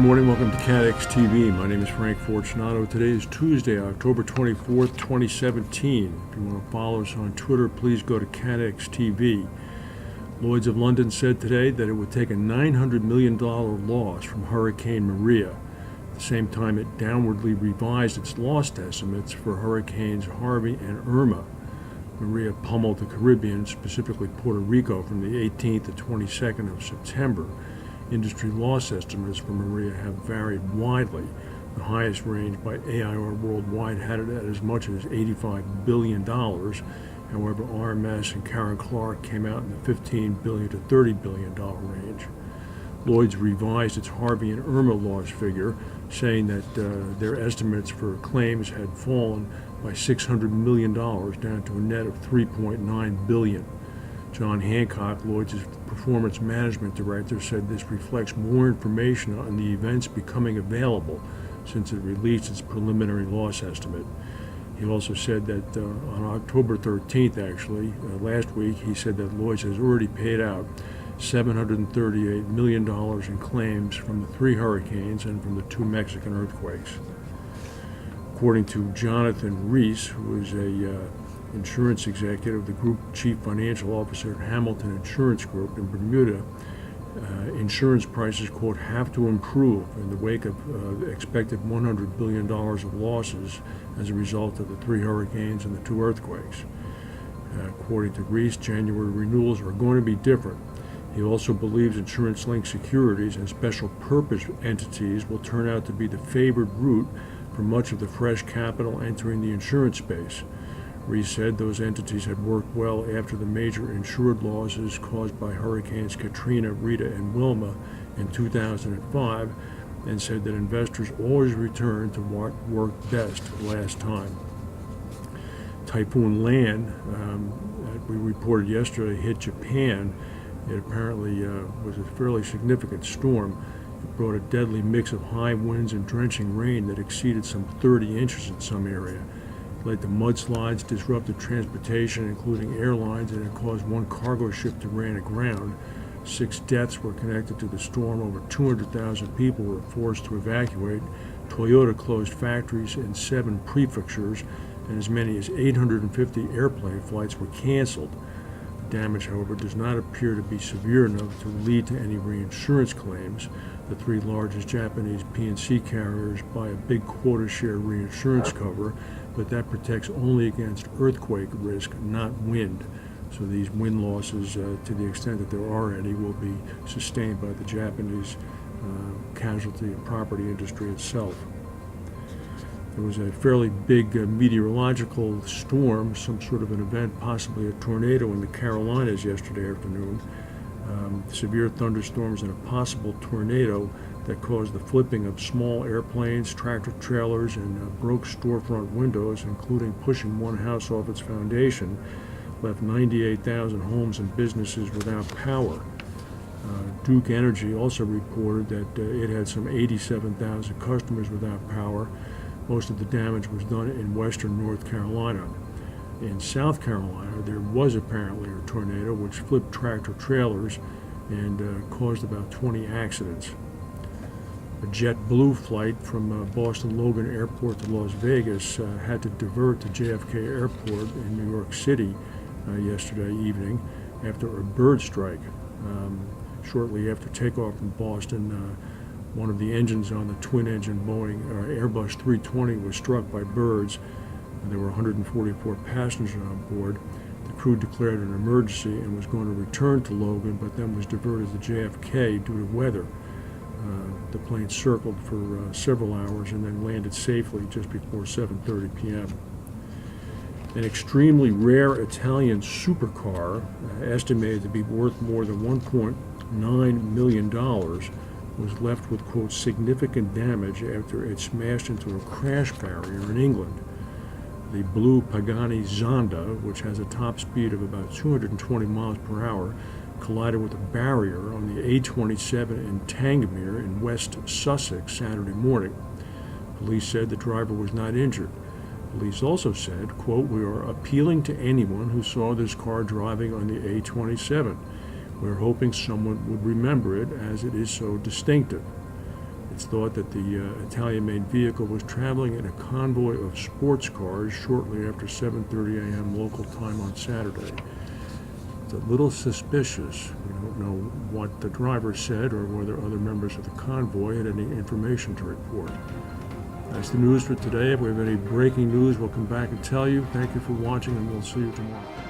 morning, welcome to CATEX TV. My name is Frank Fortunato. Today is Tuesday, October 24th, 2017. If you want to follow us on Twitter, please go to CATEX TV. Lloyds of London said today that it would take a $900 million loss from Hurricane Maria. At the same time, it downwardly revised its loss estimates for Hurricanes Harvey and Irma. Maria pummeled the Caribbean, specifically Puerto Rico, from the 18th to 22nd of September. Industry loss estimates for Maria have varied widely. The highest range by AIR Worldwide had it at as much as $85 billion. However, RMS and Karen Clark came out in the $15 billion to $30 billion range. Lloyd's revised its Harvey and Irma loss figure, saying that their estimates for claims had fallen by $600 million down to a net of $3.9 billion. John Hancock, Lloyd's performance management director, said this reflects more information on the events becoming available since it released its preliminary loss estimate. He also said that on October 13th, last week, he said that Lloyd's has already paid out $738 million in claims from the 3 hurricanes and from the 2 Mexican earthquakes. According to Jonathan Reese, who is a insurance executive, the group chief financial officer at Hamilton Insurance Group in Bermuda, insurance prices, quote, have to improve in the wake of expected $100 billion of losses as a result of the 3 hurricanes and the 2 earthquakes. According to Reese, January renewals are going to be different. He also believes insurance-linked securities and special purpose entities will turn out to be the favored route for much of the fresh capital entering the insurance space. Reese said those entities had worked well after the major insured losses caused by Hurricanes Katrina, Rita, and Wilma in 2005, and said that investors always return to what worked best last time. Typhoon Lan, we reported yesterday, hit Japan. It apparently was a fairly significant storm. It brought a deadly mix of high winds and drenching rain that exceeded some 30 inches in some area. It led to mudslides, disrupted transportation, including airlines, and it caused 1 cargo ship to ran aground. 6 deaths were connected to the storm. Over 200,000 people were forced to evacuate. Toyota closed factories in 7 prefectures, and as many as 850 airplane flights were canceled. The damage, however, does not appear to be severe enough to lead to any reinsurance claims. The 3 largest Japanese P&C carriers buy a big quota share reinsurance cover, but that protects only against earthquake risk, not wind. So these wind losses, to the extent that there are any, will be sustained by the Japanese casualty and property industry itself. There was a fairly big meteorological storm, some sort of an event, possibly a tornado in the Carolinas yesterday afternoon. Severe thunderstorms and a possible tornado that caused the flipping of small airplanes, tractor trailers, and broke storefront windows, including pushing 1 house off its foundation, left 98,000 homes and businesses without power. Duke Energy also reported that it had some 87,000 customers without power. Most of the damage was done in western North Carolina. In South Carolina, there was apparently a tornado which flipped tractor trailers and caused about 20 accidents. A JetBlue flight from Boston Logan Airport to Las Vegas had to divert to JFK Airport in New York City yesterday evening after a bird strike. Shortly after takeoff from Boston, one of the engines on the twin-engine Boeing Airbus 320 was struck by birds. There were 144 passengers on board. The crew declared an emergency and was going to return to Logan, but then was diverted to JFK due to weather. The plane circled for several hours and then landed safely just before 7:30 p.m. An extremely rare Italian supercar, estimated to be worth more than $1.9 million, was left with, quote, significant damage after it smashed into a crash barrier in England. The blue Pagani Zonda, which has a top speed of about 220 miles per hour, collided with a barrier on the A27 in Tangmere in West Sussex Saturday morning. Police said the driver was not injured. Police also said, quote, we are appealing to anyone who saw this car driving on the A27. We're hoping someone would remember it as it is so distinctive. It It's thought that the Italian-made vehicle was traveling in a convoy of sports cars shortly after 7:30 a.m. local time on Saturday. It's a little suspicious. We don't know what the driver said or whether other members of the convoy had any information to report. That's the news for today. If we have any breaking news, we'll come back and tell you. Thank you for watching, and we'll see you tomorrow.